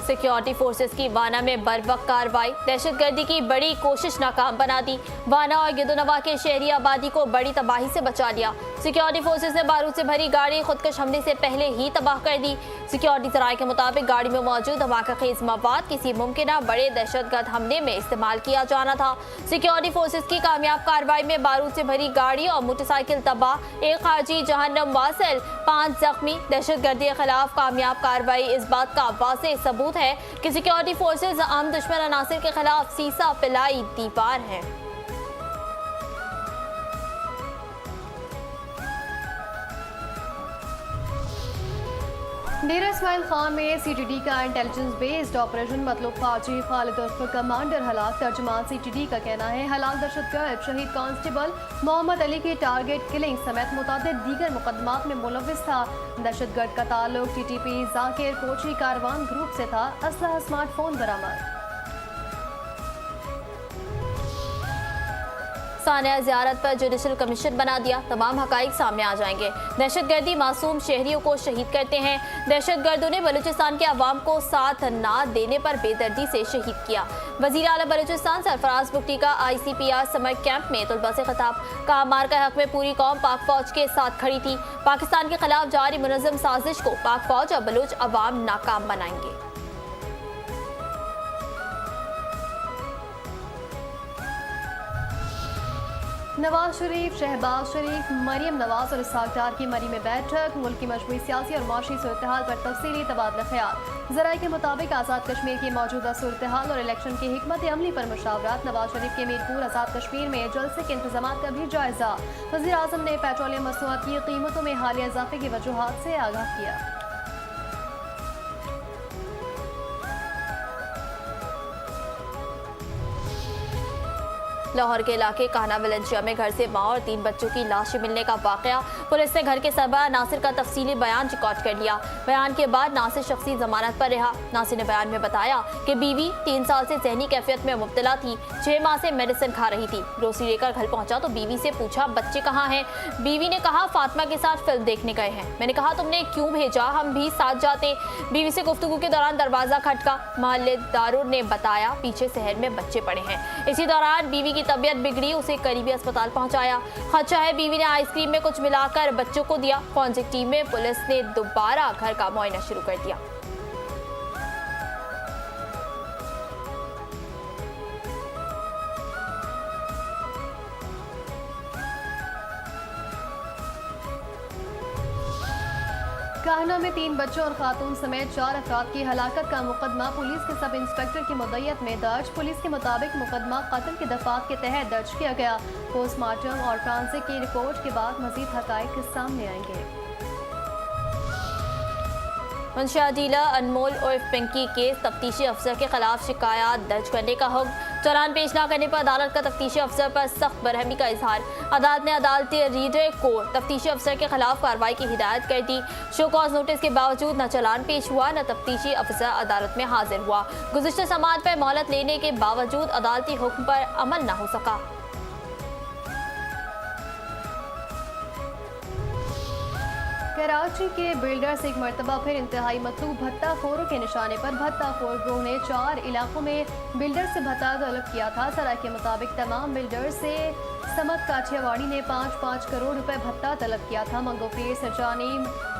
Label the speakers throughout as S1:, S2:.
S1: Security forces की वाना में बरवक्त कार्रवाई, दहशतगर्दी की बड़ी कोशिश नाकाम बना दी। वाना और गिदोनवा के शहरी आबादी को बड़ी तबाही से बचा लिया। सिक्योरिटी फोर्सेस ने बारूद से भरी गाड़ी खुदकश हमले से पहले ही तबाह कर दी। सिक्योरिटी सराय के मुताबिक गाड़ी में मौजूद धमाकाखेज मवाद किसी मुमकिन बड़े दहशतगर्द हमले में इस्तेमाल किया जाना था। सिक्योरिटी फोर्सेस की कामयाब कार्रवाई में बारूद से भरी गाड़ी और मोटरसाइकिल तबाह, एक खारजी जहन्नम वासिल, 5 जख्मी। दहशतगर्दी के खिलाफ कामयाब कार्रवाई इस बात का वाज़ेह सबूत है कि सिक्योरिटी फोर्सेस आम दुश्मन अनासिर के खिलाफ सीसा पिलाई दीवार है।
S2: डेरा इस्माइल खान में CTD का इंटेलिजेंस बेस्ड ऑपरेशन मतलब खारजी खालिद उर्फ कमांडर हलाक। तर्जुमान CTD का कहना है हलाक दहशतगर्द शहीद कांस्टेबल मोहम्मद अली की टारगेट किलिंग समेत मुतादिद दीगर मुकदमात में मुलविस था। दहशतगर्द का ताल्लुक TTP जाकिर कोची कारवान ग्रुप से था। असलहा स्मार्टफोन बरामद।
S1: सानिया ज़ियारत पर जुडिशल कमीशन बना दिया, तमाम हकाइक सामने आ जाएंगे। दहशतगर्दी मासूम शहरियों को शहीद करते हैं। दहशतगर्दों ने बलूचिस्तान के अवाम को साथ ना देने पर बेदर्दी से शहीद किया। वज़ीर आला बलूचिस्तान सरफराज बुगटी का ICPR समर कैंप में तलबा से खिताब, कहा मार के हक में पूरी कौम पाक फौज के साथ खड़ी थी। पाकिस्तान के खिलाफ जारी मुनज़्ज़म साजिश को पाक फौज और बलूच अवाम नाकाम बनाएंगे।
S2: नवाज शरीफ, शहबाज शरीफ, मरियम नवाज और इसहाक डार की मरी में बैठक। मुल्क की मजमूई सियासी और माशी सूरत हाल पर तफसीली तबादला ख्याल। ज़राए के मुताबिक आज़ाद कश्मीर की मौजूदा सूरत हाल और इलेक्शन की हिकमत अमली पर मुशावरत। नवाज शरीफ के मीरपुर आज़ाद कश्मीर में जलसे के इंतजाम का भी जायजा। वज़ीर आज़म ने पेट्रोलियम मसनूआत की कीमतों में हालिया इजाफे की वजूहात से आगाह किया।
S1: लाहौर के इलाके काना वलेंशिया में घर से मां और 3 बच्चों की लाशें मिलने का वाकया। पुलिस ने घर के सरबराह नासिर का तफसीली बयान रिकॉर्ड कर लिया। बयान के बाद नासिर शख्सी जमानत पर रहा। नासिर ने बयान में बताया कि बीवी 3 साल से जहनी कैफियत में मुब्तला थी, 6 माह से मेडिसिन खा रही थी। ग्रोसरी लेकर घर पहुंचा तो बीवी से पूछा बच्चे कहाँ हैं। बीवी ने कहा फातिमा के साथ फिल्म देखने गए हैं। मैंने कहा तुमने क्यों भेजा, हम भी साथ जाते। बीवी से गुफ्तगू के दौरान दरवाजा खटका। मोहल्लेदारों ने बताया पीछे शहर में बच्चे पड़े हैं। इसी दौरान बीवी की तबीयत बिगड़ी, उसे करीबी अस्पताल पहुंचाया। खदशा है बीवी ने आइसक्रीम में कुछ मिलाकर बच्चों को दिया। फॉरेंसिक टीम में पुलिस ने दोबारा घर का मुआयना शुरू कर दिया।
S2: काहना में 3 बच्चों और खातून समेत 4 अफराद की हलाकत का मुकदमा पुलिस के सब इंस्पेक्टर की मुद्दत में दर्ज। पुलिस के मुताबिक मुकदमा कत्ल के दफात के तहत दर्ज किया गया। पोस्टमार्टम और ट्रांसिक की रिपोर्ट के बाद मजीद हकाइक सामने आएंगे।
S1: मंशिया डीलर अनमोल उर्फ पिंकी केस, तफ्तीशी अफसर के खिलाफ शिकायत दर्ज करने का हुक्म। चालान पेश न करने पर अदालत का तफ्तीशी अफसर पर सख्त बरहमी का इजहार। अदालत ने अदालती रीडर को तफ्तीशी अफसर के खिलाफ कार्रवाई की हिदायत कर दी। शो कॉज नोटिस के बावजूद न चालान पेश हुआ न तफ्तीशी अफसर अदालत में हाजिर हुआ। गुज़िश्ता समाअत पर मोहलत लेने के बावजूद अदालती हुक्म पर अमल न हो सका।
S2: कराची के बिल्डर्स एक मरतबा फिर इंतहाई मतलूब भत्ताखोरों के निशाने पर। भत्ताखोर ग्रोह ने 4 इलाकों में बिल्डर से भत्ता तलब किया था। सराय के मुताबिक तमाम बिल्डर से समत काठियावाड़ी ने 5-5 करोड़ रुपए भत्ता तलब किया था। मंगोपीर, सरजानी,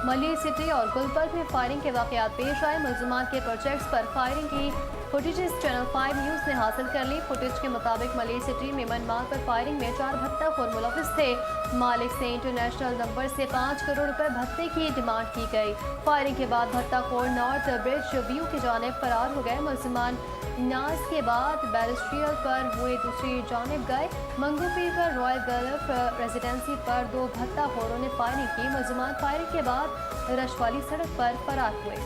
S2: मली सिटी और गुलबर्ग में फायरिंग के वाकयात पेश आए। मुलजमान के प्रोजेक्ट्स पर फायरिंग की फुटेजेस चैनल 5 न्यूज़ ने हासिल कर ली। फुटेज के मुताबिक मली सिटी में मनमाल पर फायरिंग में 4 भत्ताखोर मुलविस थे। मालिक से इंटरनेशनल नंबर से 5 करोड़ रुपए भत्ते की डिमांड की गई। फायरिंग के बाद भत्ताखोर नॉर्थ ब्रिज व्यू की जानिब फरार हो गए। मुलजमान नाज के बाद बैरिस्ट्रियल पर हुए दूसरी जानिब गए। मंगोपीर पर रॉयल गल्फ रेजिडेंसी पर 2 भत्ताखोरों ने फायरिंग की। मुलजमान फायरिंग के बाद रश वाली सड़क पर फरार हुए।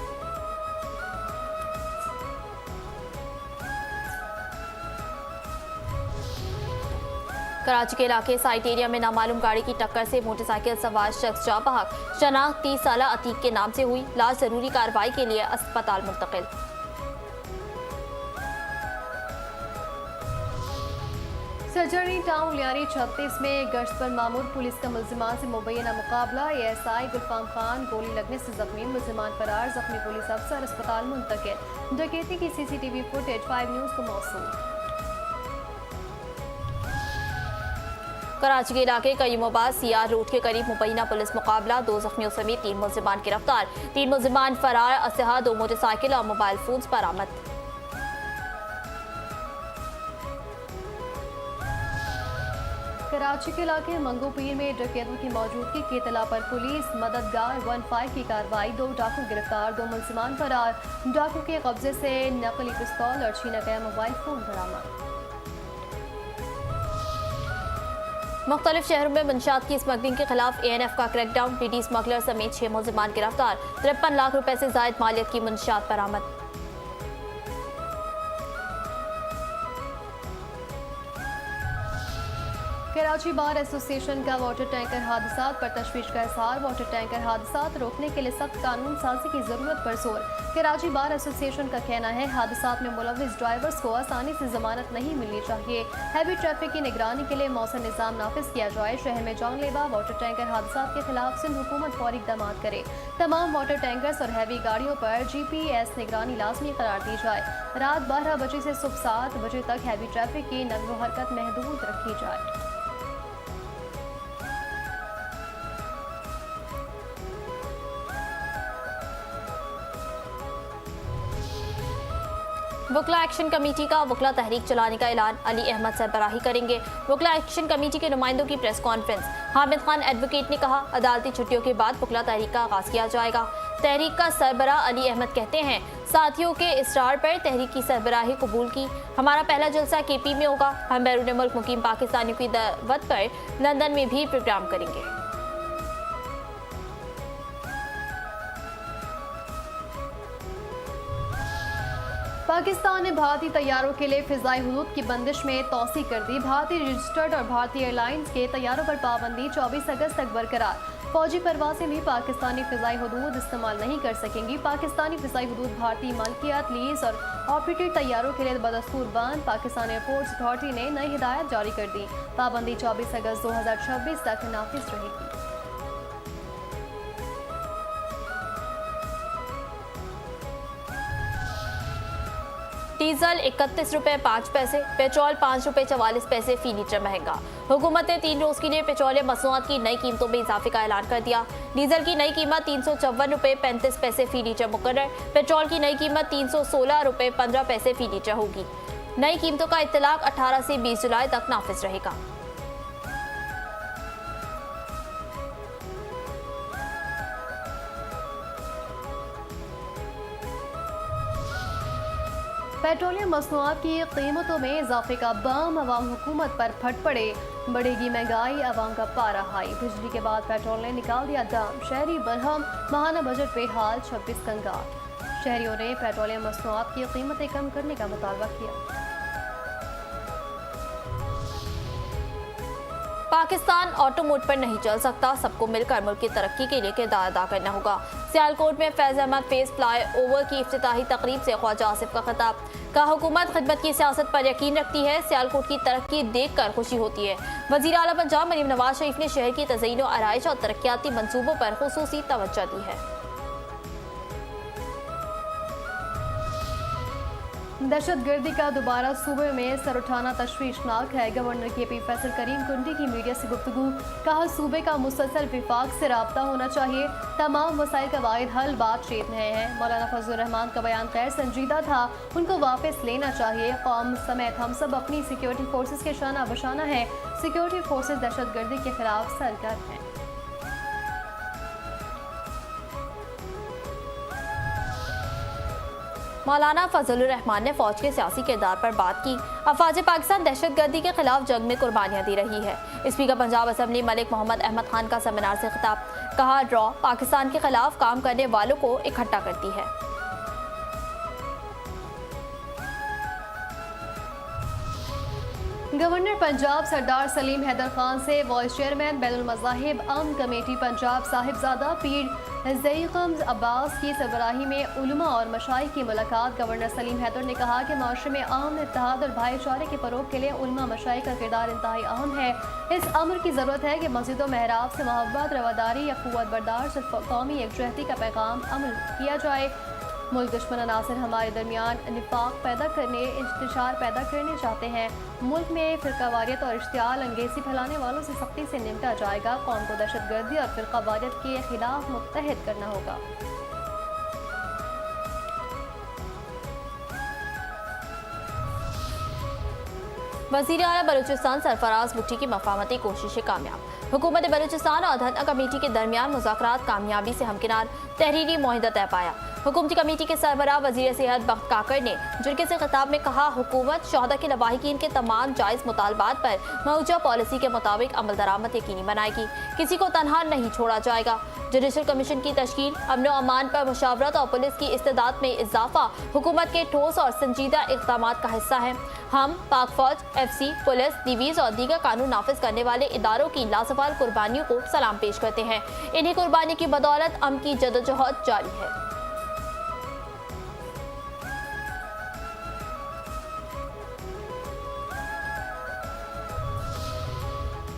S1: कराची के इलाके साइट एरिया में नामालूम गाड़ी की टक्कर से मोटरसाइकिल सवार शख्स जा बहक। शनाख्त 30 साला अतीक के नाम से हुई। लाश जरूरी कार्रवाई के लिए अस्पताल मुंतकिल।
S2: सर्जरी टाउन लियारी 36 में गश्त पर मामूर पुलिस का मुल्जिमान से मुबैना मुकाबला। ASI गुलफाम खान गोली लगने से जख्मी, मुल्जिमान फरार, जख्मी पुलिस अफसर अस्पताल मुंतकिल। डकैती की CCTV फुटेज 5 न्यूज़ को मौसूल।
S1: कराची के इलाके कईमोबाद CR रोड के करीब मुबैना पुलिस मुकाबला, 2 जख्मियों समेत 3 मुल्जिमान गिरफ्तार, 3 मुल्जिमान फरार, असलहा 2 मोटरसाइकिल और मोबाइल फोन्स बरामद।
S2: कराची के इलाके मंगू पीर में डकैतों की मौजूदगी की इतला पर पुलिस मददगार 15 की कार्रवाई, 2 डाकू गिरफ्तार, 2 मुल्जिमान फरार, डाकू के कब्जे से नकली पिस्तौल और छीना गया मोबाइल फोन बरामद।
S1: मुख्तलिफ शहरों में मंशियात की स्मगलिंग के खिलाफ ANF का क्रैकडाउन, DD स्मगलर समेत 6 मुल्जिमान गिरफ्तार, 53 लाख रुपए से जायद मालियत की मंशियात बरामद।
S2: कराची बार एसोसिएशन का वाटर टैंकर हादसात पर तशवीश का इजहार, वाटर टैंकर हादसात रोकने के लिए सख्त कानून साजी की जरूरत पर जोर। कराची बार एसोसिएशन का कहना है हादसात में मुलव्विस ड्राइवर्स को आसानी से जमानत नहीं मिलनी चाहिए। हैवी ट्रैफिक की निगरानी के लिए मौसम निज़ाम नाफिज किया जाए। शहर में जानलेवा वाटर टैंकर हादसात के खिलाफ सिंध हुकूमत फौरी इक़दाम करे। तमाम वाटर टैंकर्स और हैवी गाड़ियों पर GPS निगरानी लाजमी करार दी जाए। रात 12 बजे से सुबह 7 बजे तक हैवी ट्रैफिक की नक़्ल व हरकत महदूद रखी जाए।
S1: वकला एक्शन कमेटी का वकला तहरीक चलाने का ऐलान, अली अहमद सरबराही करेंगे। वकला एक्शन कमेटी के नुमाइंदों की press conference, Hamid Khan advocate ने कहा अदालती छुट्टियों के बाद वकला तहरीक का आगाज किया जाएगा। तहरीक का सरबराह अली अहमद कहते हैं साथियों के इसरार पर तहरीक की सरबराही कबूल की। हमारा पहला जलसा KP में होगा। हम बैरून मुल्क मुकीम पाकिस्तानियों की दावत पर लंदन में भी प्रोग्राम करेंगे।
S2: पाकिस्तान ने भारतीय तैयारों के लिए फिजाई हुदूद की बंदिश में तोसी कर दी। भारतीय रजिस्टर्ड और भारतीय एयरलाइंस के तैयारों पर पाबंदी 24 अगस्त तक बरकरार। फौजी परवासें भी पाकिस्तानी फिजाई हुदूद इस्तेमाल नहीं कर सकेंगी। पाकिस्तानी फिजाई हुदूद भारतीय मलकियत, लीज और ऑपरेटेड तैयारों के लिए बदस्तूर बंद। पाकिस्तान एयरपोर्ट्स अथॉरिटी ने नई हिदायत जारी कर दी। पाबंदी 24 अगस्त 2026 तक नाफिज रहेगी।
S1: डीजल 31 रुपए 5 पैसे, पेट्रोल 5 रुपए 44 पैसे फी लीटर महंगा। हुकूमत ने 3 रोज के लिए पेट्रोलियम मसनूआत की नई कीमतों में इजाफे का ऐलान कर दिया। डीजल की नई कीमत 354 रुपए 35 पैसे फी लीटर मुकर्रर, पेट्रोल की नई कीमत 316 रुपए 15 पैसे फी लीटर होगी। नई कीमतों का इत्तलाक 18 से 20 जुलाई तक नाफिज रहेगा।
S2: पेट्रोलियम मसनूआत की कीमतों में इजाफे का बम, अवाम हुकूमत पर फट पड़े। बढ़ेगी महंगाई, अवाम का पारा हाई। बिजली के बाद पेट्रोल ने निकाल दिया दम, शहरी बरहम, माहाना बजट बेहाल, 26 कंगाल। शहरियों ने पेट्रोलियम मसनूआत की कीमतें कम करने का मुतालबा किया।
S1: पाकिस्तान ऑटो मोड पर नहीं चल सकता, सबको मिलकर मुल्क की तरक्की के लिए किरदार अदा करना होगा। सियालकोट में फैज अहमद फेस फ्लाई ओवर की इफ्तिताही तकरीब से ख्वाजा आसिफ का खिताब, कहा हुकूमत खिदमत की सियासत पर यकीन रखती है, सियालकोट की तरक्की देख कर खुशी होती है। वज़ीर आला पंजाब मरीम नवाज शरीफ ने शहर की तज़यीन व आराइश और तरक्याती मनसूबों पर खुसूसी तवज्जो दी है।
S2: दहशत गर्दी का दोबारा सूबे में सर उठाना तशवीशनाक है। गवर्नर KP फैसल करीम कुंडी की मीडिया से गुफ्तगू, कहा सूबे का मुसलसल विफाक से रब्ता होना चाहिए, तमाम मसाइल का वाहिद हल बातचीत में है। मौलाना फजल रहमान का बयान गैर संजीदा था, उनको वापस लेना चाहिए। कौम समेत हम सब अपनी सिक्योरिटी फोर्सेज के शाना बशाना है। सिक्योरिटी फोर्सेज दहशत गर्दी के खिलाफ सरगर्म हैं।
S1: मौलाना फजल रहमान ने फौज के सियासी किरदार पर बात की। अफवाज पाकिस्तान दहशत गर्दी के खिलाफ जंग में कुर्बानियां दे रही है। स्पीकर पंजाब असम्बली मलिक मोहम्मद अहमद खान का सेमिनार से खिताब, कहा ड्रॉ पाकिस्तान के खिलाफ काम करने वालों को इकट्ठा करती है।
S2: गवर्नर पंजाब सरदार सलीम हैदर खान से वाइस चेयरमैन बैनुल मज़ाहिब अमन कमेटी पंजाब साहिबजादा पीर ज़ईक़म्स अब्बास की सरबराही में उलमा और मशाइख की मुलाकात। गवर्नर सलीम हैदर ने कहा कि माशरे में अमन, इत्तेहाद और भाईचारे के फ़रोग़ के लिए उलमा मशाइख का किरदार इंतहाई अहम है। इस अमर की ज़रूरत है कि मस्जिद व महराब से मोहब्बत, रवादारी या क़ुव्वत बर्दाश्त और कौमी एकजुहती का पैगाम अमल किया जाए। मुल्क दुश्मन अनासर हमारे दरमियान निफाक पैदा करने, इंतशार पैदा करने चाहते हैं। मुल्क में फ़िरकावारियत और इश्तियाल अंगेज़ी फैलाने वालों से सख्ती से निपटा जाएगा। कौम को दहशतगर्दी और फ़िरकावारियत के खिलाफ मुत्तहिद करना होगा।
S1: वज़ीर आला बलूचिस्तान सरफराज भुट्टी की मफाहमती कोशिशें कामयाब। हुकूमत बलूचिस्तान और धन्ना कमेटी के दरमियान मुज़ाकरात कामयाबी से हमकिनार तहरीरी मुआहिदा तय पाया। हुकूमती कमेटी के सरबराह वज़ीर सेहत बख्त काकर ने जुर्गे से खिताब में कहा, हुकूमत शोहदा के लवाहिकीन के तमाम जायज़ मुतालबात पर मौजूदा पॉलिसी के मुताबिक अमल दरामद यकीनी बनाएगी। किसी को तनहा नहीं छोड़ा जाएगा। जुडिशल कमीशन की तश्कील, अमन व अमान पर मुशावरत और पुलिस की इस्तेदाद में इजाफा हुकूमत के ठोस और संजीदा इक़दाम का हिस्सा है। हम पाक फौज, FC, पुलिस, डिवीज़ और दीगर कानून नाफिज करने वाले इदारों की लाजवाल कुर्बानियों को सलाम पेश करते हैं। इन्हीं कुर्बानी की बदौलत अमन की जदोजहद जारी है।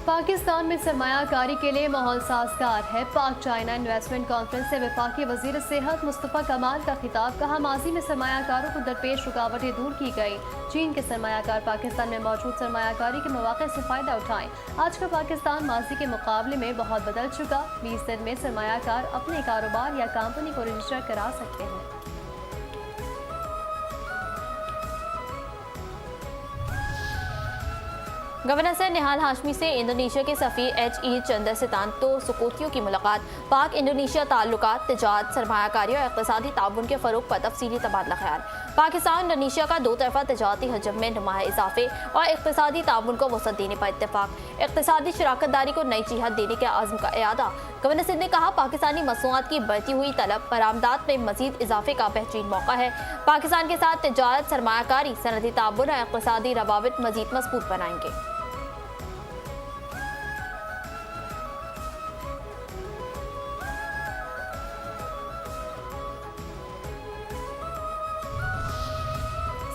S2: पाकिस्तान में सरमायाकारी के लिए माहौल साजगार है। पाक चाइना इन्वेस्टमेंट कॉन्फ्रेंस से वफाकी वज़ीर सेहत मुस्तफ़ा कमाल का खिताब। कहा, माजी में सरमायाकारों को दरपेश रुकावटें दूर की गई। चीन के सरमायाकार पाकिस्तान में मौजूद सरमायाकारी के मौक़े से फ़ायदा उठाएं। आज का पाकिस्तान माजी के मुकाबले में बहुत बदल चुका। 20 दिन में सरमायाकार अपने कारोबार या कंपनी को रजिस्टर करा सकते हैं।
S1: गवर्नर सर निहाल हाशमी से इंडोनेशिया के सफ़ीर HE चंद्रसितांतो सुकोतियो की मुलाकात। पाक इंडोनेशिया ताल्लुकात, तिजारत, सरमायाकारी और इक़्तिसादी ताउन के फ़रोग़ पर तफसीली तबादला ख्याल। पाकिस्तान इंडोनेशिया का दो तरफ़ा तिजारती हजम में नुमाया इजाफे और इक़्तिसादी ताउन को वसअत देने पर इत्तेफाक। इक़्तिसादी शराकत दारी को नई जिहत देने के आज़म का इरादा। गवर्नर सिंध ने कहा, पाकिस्तानी मसनूआत की बढ़ती हुई तलब बरामदात में मज़ीद इजाफे का बेहतरीन मौका है। पाकिस्तान के साथ तिजारत, सरमायाकारी, सनअती ताउन और इक़्तिसादी रवाबित मज़ीद मज़बूत बनाएंगे।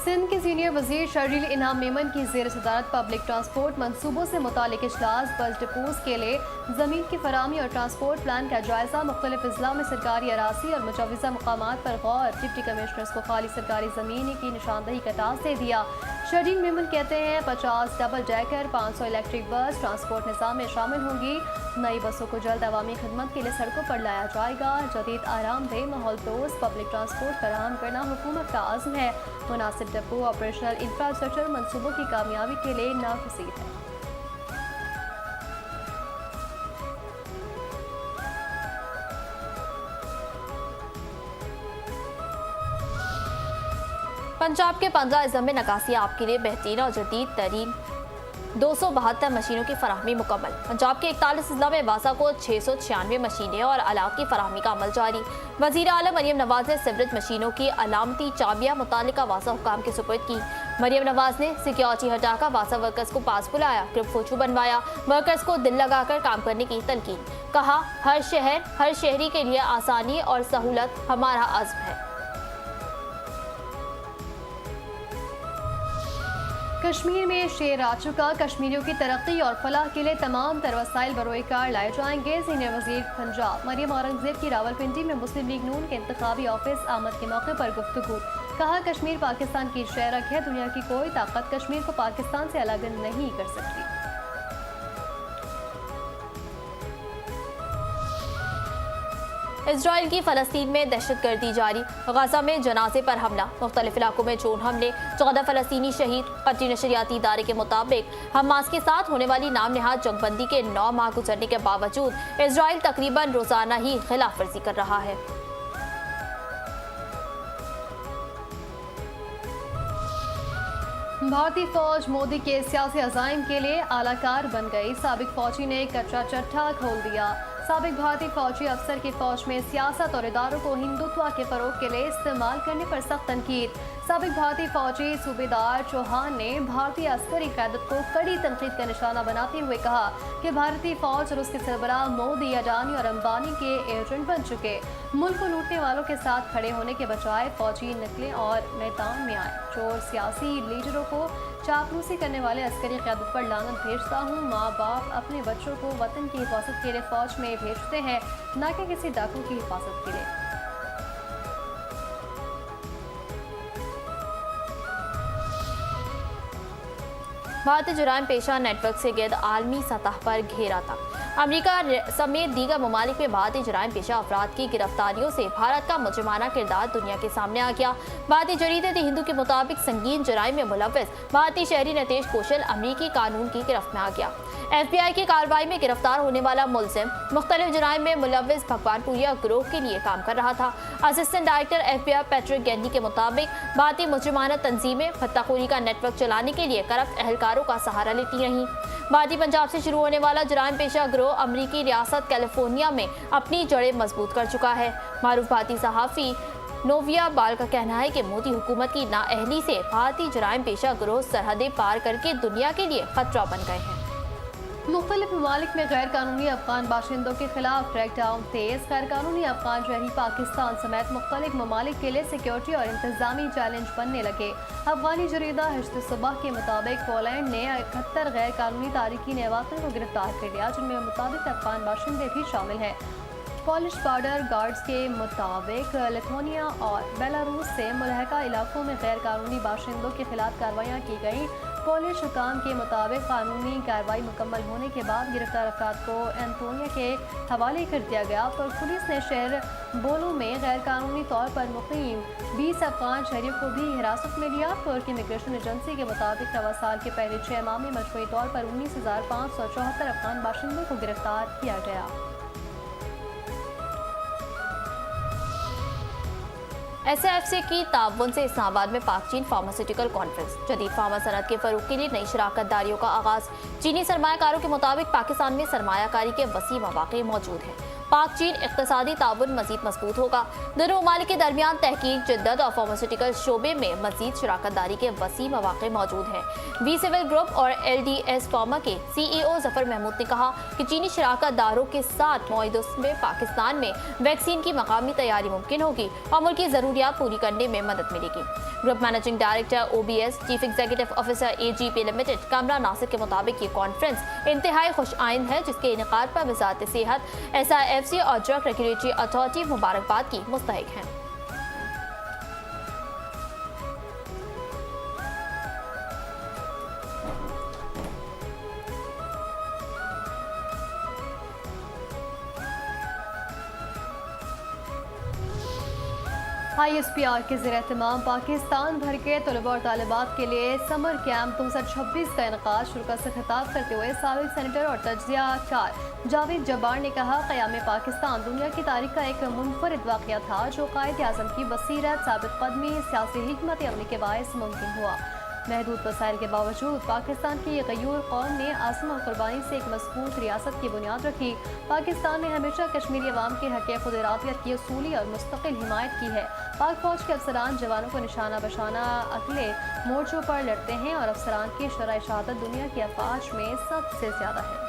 S2: सिंध के सीनियर वजीर शर्जील इनाम मेमन की ज़ेर सदारत पब्लिक ट्रांसपोर्ट मनसूबों से मुतालिक इजलास, बस डिपोज के लिए ज़मीन की फराहमी और ट्रांसपोर्ट प्लान का जायजा। मुख्तलिफ अजला में सरकारी अराजी और मुजवज़ा मकामात पर गौर। डिप्टी कमिश्नर्स को खाली सरकारी ज़मीन की निशानदही का टास्क दे दिया। शर्जील मेमन कहते हैं, 50 double decker, 500 electric bus transport निज़ाम में शामिल होंगी। नई बसों को जल्द अवामी खिदमत के लिए सड़कों पर लाया जाएगा। जदीद आरामदेह माहौल दोस्त पब्लिक ट्रांसपोर्ट फराहम करना हुकूमत का आज़म है। मुनासिब डिपो ऑपरेशनल इंफ्रास्ट्रक्चर मनसूबों की कामयाबी के लिए नागज़ीर है।
S1: पंजाब के 15 अजला में नकासी आप के लिए बेहतरीन और जदीद तरीन 272 मशीनों की फराहमी मुकम्मल। पंजाब के 41 अजला में बासा को 696 मशीनें और अलाव की फराहमी का अमल जारी। वज़ीर आला मरियम नवाज ने सिवरेज मशीनों की अलामती चाबियाँ मुतालिका वासा हुकाम के सुपुर्द की। मरियम नवाज ने सिक्योरिटी हटाकर वासा वर्कर्स को पास बुलाया, ग्रुप फोटो बनवाया, वर्कर्स को दिल लगाकर काम करने की तलकीन। कहा, हर शहर हर शहरी के लिए आसानी और सहूलत हमारा अज़्म है।
S2: कश्मीर में शेर आ चुका। कश्मीरियों की तरक्की और फलाह के लिए तमाम तर वसाइल बरोए कार लाए जाएंगे। सीनियर वज़ीर पंजाब मरियम औरंगज़ेब की रावलपिंडी में मुस्लिम लीग नून के इंतखाबी ऑफिस आमद के मौके पर गुफ्तगू। कहा, कश्मीर पाकिस्तान की शहरक है। दुनिया की कोई ताकत कश्मीर को पाकिस्तान से अलग नहीं कर सकती।
S1: इजराइल की फ़लस्तीन में दहशतगर्दी जारी। गाज़ा में जनाजे पर हमला, मुख्तलिफ इलाकों में ड्रोन हमले, 14 फ़लस्तीनी शहीद। कतरी नशरियाती इदारे के मुताबिक हमास के साथ होने वाली नाम नहाद जंगबंदी के 9 माह गुजरने के बावजूद इजराइल तकरीबन रोज़ाना ही खिलाफ वर्जी कर रहा है।
S2: भारतीय फौज मोदी के सियासी अज़ाइम के लिए आलाकार बन गई। साबिक फौजी ने कच्चा चट्टा खोल दिया। साबिक भारतीय फौजी अफसर की फौज में सियासत और इदारों को हिंदुत्व के फरोग के लिए इस्तेमाल करने पर सख्त तनकीद। साबिक भारतीय फौजी सूबेदार चौहान ने भारतीय अस्करी क़यादत को कड़ी तनकीद का निशाना बनाते हुए कहा कि भारतीय फौज और उसके सरबराह मोदी, अडानी और अंबानी के एजेंट बन चुके। मुल्क को लूटने वालों के साथ खड़े होने के बजाय फौजी निकले और मैदान में आए। चोर सियासी लीडरों को चापलूसी करने वाले अस्करी क़यादत पर लानत भेजता हूँ। माँ बाप अपने बच्चों को वतन की हिफाजत के लिए फौज में भेजते हैं, न कि किसी डाकू की हिफाजत के लिए।
S1: भारतीय जुराइम पेशा नेटवर्क से गिरद आलमी सतह पर घेरा था। अमेरिका समेत दीगर ममालिक में भारतीय जुराइम पेशा अफराद की गिरफ्तारियों से भारत का मुजरिमाना किरदार दुनिया के सामने आ गया। भारतीय जरीदे द हिंदू के मुताबिक संगीन जुराइम में मुलव्वस भारतीय शहरी नितेश कौशल अमेरिकी कानून की गिरफ्त में आ गया। FBI की कार्रवाई में गिरफ्तार होने वाला मुलजिम मुख्तलिफ जुराइम में मुलव्वस भगवानपुरिया गिरोह के लिए काम कर रहा था। असिस्टेंट डायरेक्टर FBI पैट्रिक गैंडी के मुताबिक भारतीय मुजरिमाना तंजीमें फत्ताखोरी का नेटवर्क चलाने के लिए करप्ट एहलकारों का सहारा लेती रहीं। भारतीय पंजाब से शुरू होने वाला जुराइम पेशा गिरोह अमरीकी रियासत कैलिफोर्निया में अपनी जड़ें मजबूत कर चुका है। मारूफ भारतीय सहाफ़ी नोविया बाल का कहना है कि मोदी हुकूमत की नाअहली से भारतीय जुराइम पेशा गिरोह सरहदें पार करके दुनिया के लिए खतरा बन गए हैं।
S2: मुख्तलिफ ममालिक में गैर कानूनी अफगान बाशिंदों के खिलाफ क्रैकडाउन तेज। गैर कानूनी अफगान शहरी पाकिस्तान समेत मुख्तलिफ ममालिक के लिए सिक्योरिटी और इंतजामी चैलेंज बनने लगे। अफगानी जरीदा हिश्त सुबह के मुताबिक पोलैंड ने 71 गैर कानूनी तारिकीन वतन को गिरफ्तार कर लिया, जिनमें मुताबिक अफगान बाशिंदे भी शामिल हैं। पॉलिश बॉर्डर गार्ड्स के मुताबिक लिथुआनिया और बेलारूस से मुलहका इलाकों में गैर कानूनी बाशिंदों के खिलाफ कार्रवाइयाँ की गईं। पॉलिश हुकाम के मुताबिक कानूनी कार्रवाई मुकम्मल होने के बाद गिरफ्तार अफराद को एंटोनिया के हवाले कर दिया गया। पर पुलिस ने शहर बोलो में गैर कानूनी तौर पर मुकीम 20 अफगान शहरियों को भी हिरासत में लिया। तुर्क इमिग्रेशन एजेंसी के मुताबिक रवा साल के पहले 6 माह में मजमूई तौर पर 19,574 अफगान बाशिंदों को गिरफ्तार किया गया।
S1: SAFC की ताउन से इस्लामाबाद में पाक चीन फार्मास्यूटिकल कॉन्फ्रेंस। जदीद फार्मा सनत के फरोग के लिए नई शराकत दारियों का आगाज। चीनी सरमायाकारों के मुताबिक पाकिस्तान में सरमायाकारी के वसी मौके मौजूद हैं। पाक चीन इक़्तिसादी ताउन मजीद मजबूत होगा। दोनों ममालिक के दरमियान तहकीक, जिद्दत और फार्मास्यूटिकल शोबे में मजीद शराकत दारी के वसी मौके मौजूद हैं। वी सिविल ग्रुप और LDS फार्मा के CEO जफर महमूद ने कहा कि चीनी शराकत दारों के साथ मुआहदों में पाकिस्तान में वैक्सीन की मकामी तैयारी मुमकिन होगी और मुल्क की ज़रूरियात पूरी करने में मदद मिलेगी। Group managing director OBS chief executive officer AGP limited Kamra Nasir के मुताबिक ये कॉन्फ्रेंस इंतहाई खुश आइंद है, जिसके इनेकाद पर वजारत सेहत, SIFC और ड्रग रेगुलेटरी अथॉरिटी मुबारकबाद की मुस्तहिक हैं।
S2: ISPR के ज़रिए तमाम पाकिस्तान भर के तलबा और तालिबात के लिए समर कैंप 2026 का इनकाद शुरू से खिताब करते हुए साबिक सेनेटर और तज्ज़ियाकार जावेद जब्बार ने कहा, क़याम पाकिस्तान दुनिया की तारीख का एक मुनफरिद वाक़या था जो कायद आज़म की बसीरत, साबित कदमी, सियासी हिकमत अमली के बायस मुमकिन हुआ। महदूद वसाइल के बावजूद पाकिस्तान की गयूर कौम ने आज़म और कुर्बानी से एक मजबूत रियासत की बुनियाद रखी। पाकिस्तान ने हमेशा कश्मीरी अवाम के हक़ खुद इरादियत की असूली और मुस्तकिल हिमायत की है। पाक फौज के अफसरान जवानों को निशाना बशाना अगले मोर्चों पर लड़ते हैं और अफसरान की शरह शहादत दुनिया की अफवाज में सबसे ज़्यादा है।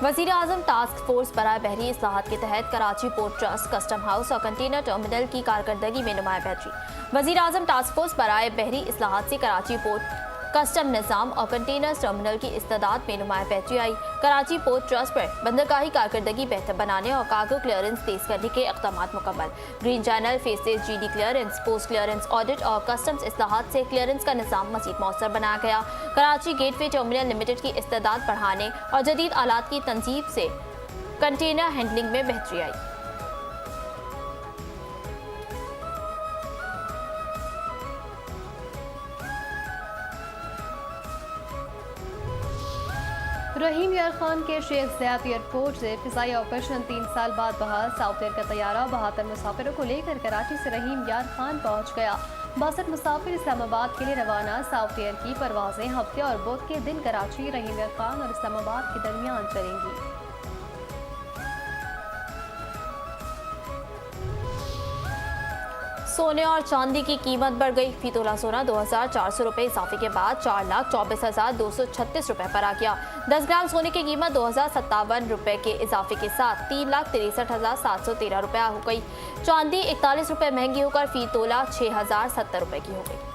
S1: वज़ीर आज़म टास्क फोर्स बराए बहरी इस्लाहात के तहत Karachi port trust, custom house और कंटेनर टर्मिनल की कारकर्दगी में नुमाया बैटरी। वज़ीर आज़म टास्क फोर्स बराए बहरी इस्लाहात से कराची पोर्ट, कस्टम निज़ाम और कंटेनर्स टर्मिनल की इस्तेदाद में नुमाया बैटरी आई। कराची पोर्ट ट्रस्ट पर बंदरगाही कारकर्दगी बेहतर बनाने और कार्गो क्लियरेंस तेज करने के इक़दाम मुकम्मल। Green channel, faces, GD clearance, post clearance audit और कस्टम्स इस्लाहात से क्लियरेंस का निज़ाम मज़ीद मौसर बनाया गया। कराची गेटवे टर्मिनल लिमिटेड की इस्तेदाद बढ़ाने और जदीद आलात की तंजीब से कंटेनर हैंडलिंग में बेहतरी आई।
S2: रहीम यार खान के शेख ज़ायद एयरपोर्ट से फ़िज़ाई ऑपरेशन 3 साल बाद बहाल। साउथ एयर का तैयारा 72 मुसाफिरों को लेकर कराची से रहीम यार खान पहुंच गया। 62 मुसाफिर इस्लामाबाद के लिए रवाना। साउथ एयर की परवाजें हफ्ते और बुध के दिन कराची, रहीम खान और इस्लामाबाद के दरमियान चलेंगी।
S1: सोने और चांदी की कीमत बढ़ गई। फी तोला सोना 2,400 रुपये इजाफे के बाद 4,24,236 रुपये पर आ गया। 10 ग्राम सोने की कीमत 2,057 रुपये के इजाफे के साथ 3,63,713 रुपये हो गई। चांदी 41 रुपये महंगी होकर फी तोला 6,070 रुपये की हो गई।